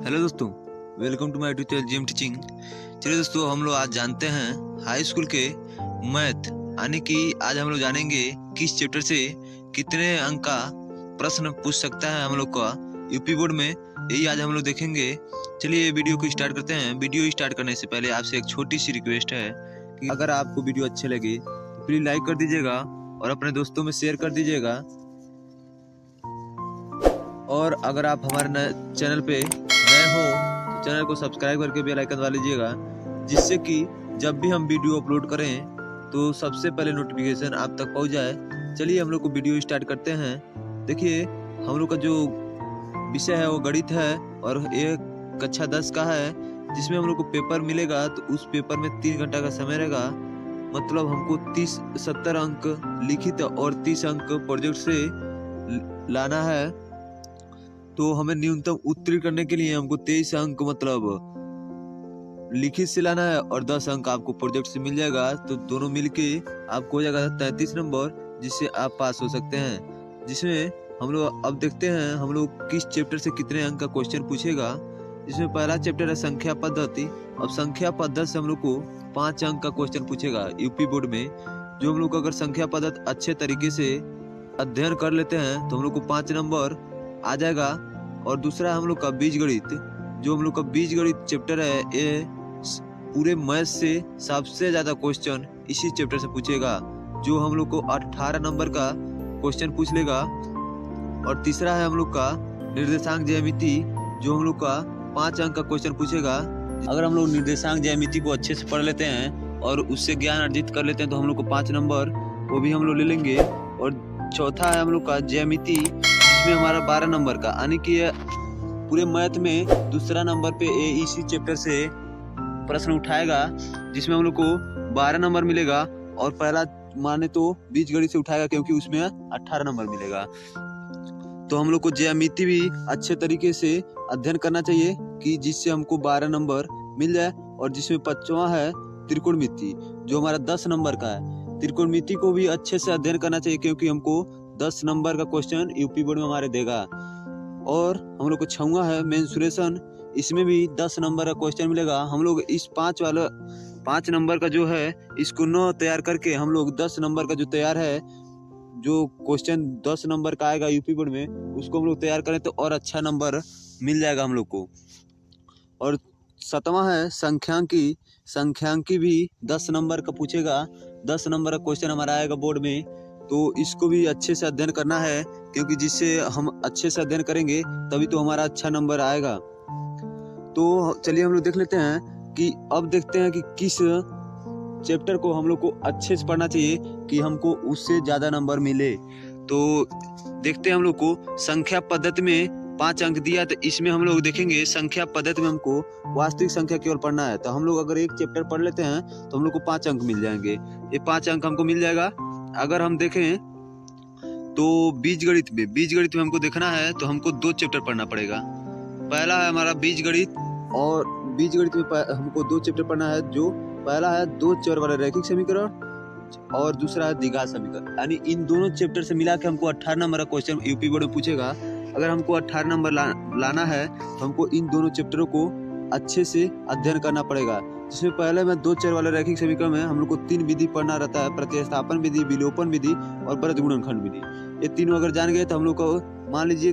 Hello दोस्तों, welcome to my YouTube channel GM teaching. चलिए दोस्तों, हम लोग आज जानते हैं हाई स्कूल के मैथ, यानी कि आज हम लोग जानेंगे किस चैप्टर से कितने अंक का प्रश्न पूछ सकता है हम लोग का यूपी बोर्ड में। यही आज हम लोग देखेंगे। चलिए वीडियो को स्टार्ट करते हैं। वीडियो स्टार्ट करने से पहले आपसे एक छोटी सी रिक्वेस्ट है कि अगर आपको वीडियो अच्छे लगे तो प्लीज लाइक कर दीजिएगा और अपने दोस्तों में शेयर कर दीजिएगा। और अगर आप हमारे चैनल पे नए हो तो चैनल को सब्सक्राइब करके बेल आइकन दबा लीजिएगा, जिससे कि जब भी हम वीडियो अपलोड करें तो सबसे पहले नोटिफिकेशन आप तक पहुंच जाए। चलिए हम लोग को वीडियो स्टार्ट करते हैं। देखिए, हम लोग का जो विषय है वो गणित है और एक कक्षा 10 का है, जिसमें हम लोग को पेपर मिलेगा। तो उस पेपर में 3 घंटा का समय रहेगा। मतलब हमको 70 अंक लिखित और 30 अंक प्रोजेक्ट से लाना है। तो हमें न्यूनतम उत्तीर्ण करने के लिए हमको 23 अंक मतलब लिखित से लाना है और 10 अंक आपको प्रोजेक्ट से मिल जाएगा। तो दोनों मिलके आपको हो जाएगा 33 नंबर, जिससे आप पास हो सकते हैं। जिसमें हम लोग अब देखते हैं हम लोग किस चैप्टर से कितने अंक का क्वेश्चन पूछेगा। इसमें पहला चैप्टर है संख्या पद्धति। अब संख्या पद्धति से हम लोग को 5 अंक का क्वेश्चन पूछेगा यूपी बोर्ड में। जो हम लोग अगर संख्या पद्धति अच्छे तरीके से अध्ययन कर लेते हैं तो हम लोग को 5 नंबर आ जाएगा। और दूसरा हम लोग का बीजगणित। जो हम लोग का बीजगणित चैप्टर है, ये पूरे मैथ से सबसे ज्यादा क्वेश्चन इसी चैप्टर से पूछेगा, जो हम लोग को 18 नंबर का क्वेश्चन पूछ लेगा। और तीसरा है हम लोग का निर्देशांक ज्यामिति, जो हम लोग का 5 अंक का क्वेश्चन पूछेगा। अगर हम लोग निर्देशांक ज्यामिति को अच्छे से पढ़ लेते हैं और उससे ज्ञान अर्जित कर लेते हैं तो हम लोग को 5 नंबर वो भी हम लोग ले लेंगे। और चौथा है हम लोग का ज्यामिति, इसमें हमारा 12 नंबर का, यानी कि पूरे मैथ में दूसरा नंबर पे इसी चैप्टर से प्रश्न उठाएगा, जिसमें हम लोग को 12 नंबर मिलेगा। और पहला माने तो बीजगणित से उठाएगा, क्योंकि उसमें 18 नंबर मिलेगा। तो हम लोग को ज्यामिति भी अच्छे तरीके से अध्ययन करना चाहिए कि जिससे हमको 12 नंबर मिल जाए। और जिसमें 5वां है त्रिकोणमिति, जो हमारा 10 नंबर का है। त्रिकोणमिति को भी अच्छे से अध्ययन करना चाहिए, क्योंकि हमको 10 नंबर का क्वेश्चन यूपी बोर्ड में हमारे देगा। और हम लोग को 6वां है मेंसुरेशन, इसमें भी 10 नंबर का क्वेश्चन मिलेगा। हम लोग इस 5 नंबर का जो है इसको 9 तैयार करके हम लोग 10 नंबर का जो तैयार है, जो क्वेश्चन 10 नंबर का आएगा यूपी बोर्ड में, उसको हम लोग तैयार करें तो और अच्छा नंबर मिल जाएगा हम लोग को। और 7वां है संख्यांकी। संख्यांकी भी 10 नंबर का पूछेगा। 10 नंबर का क्वेश्चन हमारा आएगा बोर्ड में। तो इसको भी अच्छे से अध्ययन करना है, क्योंकि जिससे हम अच्छे से अध्ययन करेंगे तभी तो हमारा अच्छा नंबर आएगा। तो चलिए हम लोग देख लेते हैं कि अब देखते हैं कि किस चैप्टर को हम लोग को अच्छे से पढ़ना चाहिए कि हमको उससे ज्यादा नंबर मिले। तो देखते हैं हम लोग को संख्या पद्धति में 5 अंक दिया, तो इसमें हम लोग देखेंगे संख्या पद्धति में हमको वास्तविक संख्या केवल पढ़ना है। तो हम लोग अगर एक चैप्टर पढ़ लेते हैं तो हम लोग को 5 अंक मिल जाएंगे। ये 5 अंक हमको मिल जाएगा। अगर हम देखें तो बीजगणित में हमको देखना है तो हमको 2 चैप्टर पढ़ना पड़ेगा। पहला है हमारा बीजगणित, और बीजगणित में हमको 2 चैप्टर पढ़ना है। जो पहला है 2 चर वाला रैखिक समीकरण और दूसरा है द्विघात समीकरण। यानी इन दोनों चैप्टर से मिला के हमको 18 नंबर का क्वेश्चन यूपी बोर्ड में पूछेगा। अगर हमको 18 नंबर लाना है तो हमको इन दोनों चैप्टरों को अच्छे से अध्ययन करना पड़ेगा। जिसमें पहले में 2 चर वाले रैखिक समीकरण में हम लोग को 3 विधि पढ़ना रहता है, प्रतिस्थापन विधि, विलोपन विधि और वृत्त गुणनखंड विधि। ये तीनों अगर जान गए तो हम लोग को मान लीजिए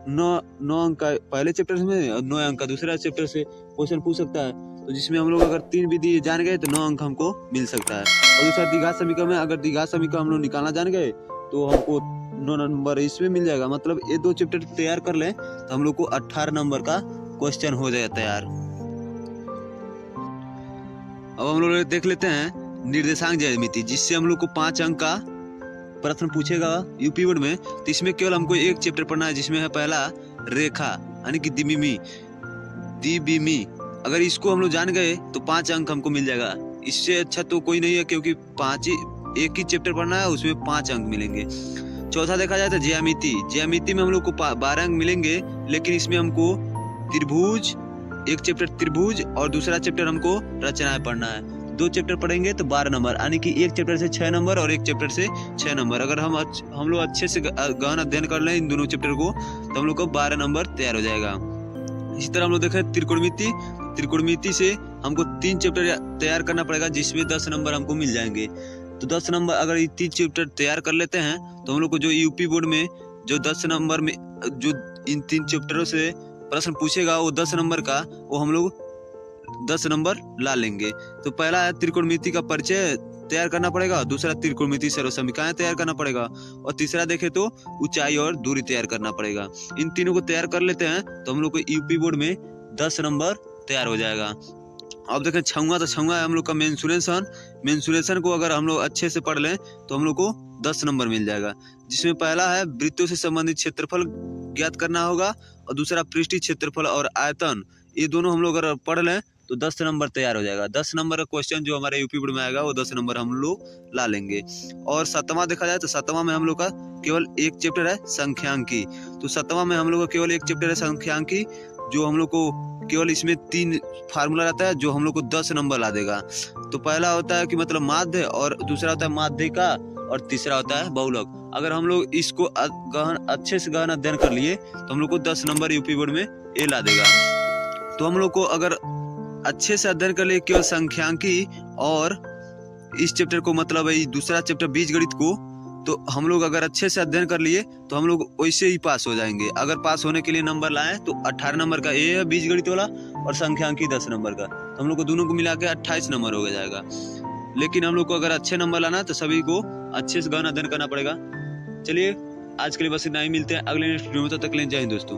9 अंक का पहले चैप्टर में, 9 अंक का दूसरा चैप्टर से क्वेश्चन पूछ सकता है। तो जिसमें हम लोग अगर 3 विधि जान गए तो 9 अंक हमको मिल सकता है। और दूसरा द्विघात समीकरण में, अगर द्विघात समीकरण हम लोग निकालना जान गए तो हमको 9 नंबर इसमें मिल जाएगा। मतलब ये 2 चैप्टर तैयार कर लें तो हम लोग को 18 नंबर का क्वेश्चन हो जाएगा तैयार। अब हम लोग देख लेते हैं निर्देशांक ज्यामिति, जिससे हम लोग को 5 अंक का प्रश्न पूछेगा यूपी बोर्ड में। तो इसमें केवल हमको एक चैप्टर पढ़ना है, जिसमें है पहला रेखा, यानी कि द्विविमी। अगर इसको हम लोग जान गए तो 5 अंक हमको मिल जाएगा। इससे अच्छा तो कोई नहीं है, क्योंकि एक ही चैप्टर पढ़ना है, उसमें 5 अंक मिलेंगे। चौथा देखा जाए तो ज्यामिति में हम लोग को 12 अंक मिलेंगे। लेकिन इसमें हमको त्रिभुज, एक चैप्टर त्रिभुज और दूसरा चैप्टर हमको रचनाएं पढ़ना है। 2 चैप्टर पढ़ेंगे तो 12 नंबर, यानी कि एक चैप्टर से 6 नंबर और एक चैप्टर से 6 नंबर। अगर हम लोग अच्छे से गहन अध्ययन कर लें इन दोनों चैप्टर को तो हम लोग को 12 नंबर तैयार हो जाएगा। इसी तरह हम लोग देखें त्रिकोणमिति। त्रिकोणमिति से हमको 3 चैप्टर तैयार करना पड़ेगा, जिसमें 10 नंबर हमको मिल जाएंगे। तो 10 नंबर अगर ये 3 चैप्टर तैयार कर लेते हैं तो हम लोग को जो यूपी बोर्ड में जो 10 नंबर में जो इन 3 चैप्टरों से प्रश्न पूछेगा वो 10 नंबर का, वो हम लोग 10 नंबर ला लेंगे। तो पहला है त्रिकोणमिति का परिचय तैयार करना पड़ेगा, दूसरा त्रिकोणमिति सर्वसमीकरण तैयार करना पड़ेगा, और तीसरा देखे तो ऊंचाई और दूरी तैयार करना पड़ेगा। इन तीनों को तैयार कर लेते हैं तो हम लोग को यूपी बोर्ड में 10 नंबर तैयार हो जाएगा। अब देखें छौंगा, तो छौंगा है हम लोग का मेंसुरेशन। मेंसुरेशन को अगर हम लोग अच्छे से पढ़ लें तो हम लोग को 10 नंबर मिल जाएगा, जिसमें पहला है वृत्तों से संबंधित क्षेत्रफल ज्ञात करना होगा, और दूसरा पृष्ठीय क्षेत्रफल और आयतन। ये दोनों हम लोग अगर पढ़ लें तो 10 नंबर तैयार हो जाएगा। 10 नंबर का क्वेश्चन जो हमारे यूपी बोर्ड में आएगा वो 10 नंबर हम लोग ला लेंगे। और 7वां देखा जाए तो 7वां में हम लोग का केवल एक चैप्टर है संख्यांकी। तो 7वां में हम लोग का केवल एक चैप्टर है संख्यांकी, जो हम लोग को केवल इसमें 3 फार्मूला रहता है जो हम लोग को 10 नंबर ला देगा। तो पहला होता है कि मतलब माध्य, और दूसरा होता है माध्यिका, और तीसरा होता है बहुलक। अगर हम लोग इसको अच्छे से गहन अध्ययन कर लिए तो हम लोग को 10 नंबर यूपी बोर्ड में ये ला देगा। तो हम लोग को अगर अच्छे से अध्ययन कर लिए केवल संख्यांकी और इस चैप्टर को मतलब दूसरा चैप्टर बीजगणित को, तो हम लोग अगर अच्छे से अध्ययन कर लिए तो हम लोग वैसे ही पास हो जाएंगे। अगर पास होने के लिए नंबर लाएं तो 18 नंबर का ये है बीजगणित वाला, और संख्यांकी 10 नंबर का, तो हम लोग को दोनों को मिला के 28 नंबर हो जाएगा। लेकिन हम लोग को अगर अच्छे नंबर लाना है तो सभी को अच्छे से गहन अध्ययन करना पड़ेगा। चलिए आज के लिए बस इतना ही, मिलते हैं अगले नेक्स्ट वीडियो में, तब तक के लिए जय हिंद दोस्तों।